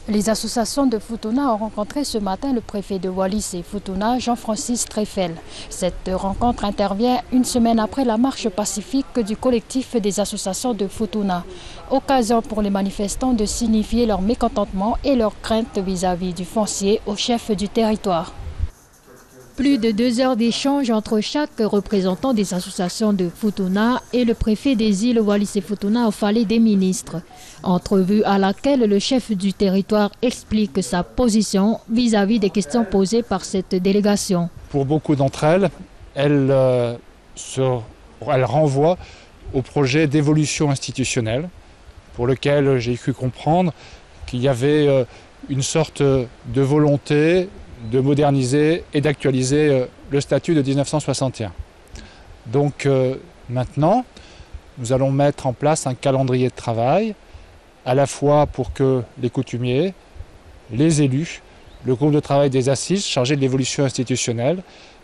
Les associations de Futuna ont rencontré ce matin le préfet de Wallis et Futuna, Jean-Francis Treffel. Cette rencontre intervient une semaine après la marche pacifique du collectif des associations de Futuna. Occasion pour les manifestants de signifier leur mécontentement et leur crainte vis-à-vis du foncier au chef du territoire. Plus de 2 heures d'échange entre chaque représentant des associations de Futuna et le préfet des îles Wallis et Futuna au Palais des ministres. Entrevue à laquelle le chef du territoire explique sa position vis-à-vis des questions posées par cette délégation. Pour beaucoup d'entre elles, elle renvoie au projet d'évolution institutionnelle pour lequel j'ai cru comprendre qu'il y avait une sorte de volonté de moderniser et d'actualiser le statut de 1961. Donc maintenant, nous allons mettre en place un calendrier de travail, à la fois pour que les coutumiers, les élus, le groupe de travail des assises chargé de l'évolution institutionnelle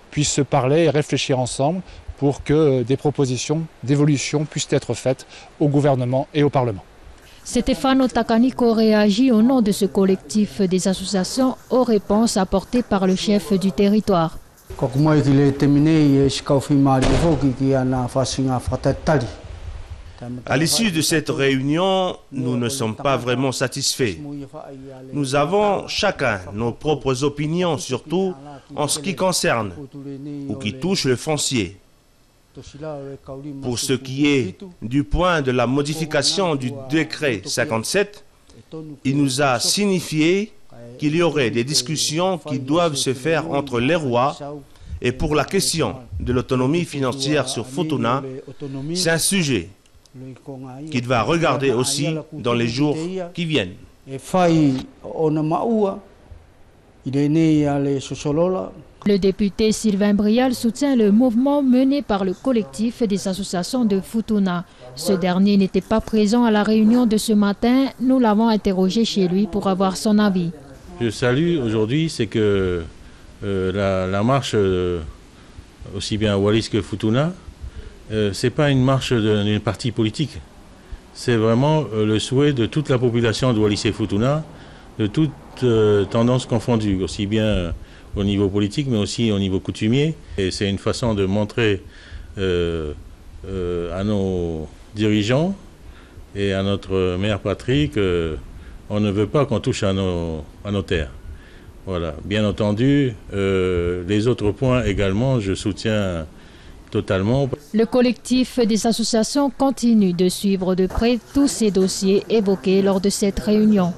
puissent se parler et réfléchir ensemble pour que des propositions d'évolution puissent être faites au gouvernement et au Parlement. Stefano Takanico réagit au nom de ce collectif des associations aux réponses apportées par le chef du territoire. À l'issue de cette réunion, nous ne sommes pas vraiment satisfaits. Nous avons chacun nos propres opinions, surtout en ce qui concerne ou qui touche le foncier. Pour ce qui est du point de la modification du décret 57, il nous a signifié qu'il y aurait des discussions qui doivent se faire entre les rois. Et pour la question de l'autonomie financière sur Futuna, c'est un sujet qu'il va regarder aussi dans les jours qui viennent. Le député Sylvain Brial soutient le mouvement mené par le collectif des associations de Futuna. Ce dernier n'était pas présent à la réunion de ce matin. Nous l'avons interrogé chez lui pour avoir son avis. Je salue aujourd'hui, c'est que la marche, aussi bien à Wallis que Futuna, ce n'est pas une marche d'un parti politique. C'est vraiment le souhait de toute la population de Wallis et Futuna, de toutes tendances confondues, aussi bien au niveau politique, mais aussi au niveau coutumier. Et c'est une façon de montrer à nos dirigeants et à notre mère patrie qu'on ne veut pas qu'on touche à nos terres. Voilà. Bien entendu, les autres points également, je soutiens totalement. Le collectif des associations continue de suivre de près tous ces dossiers évoqués lors de cette réunion.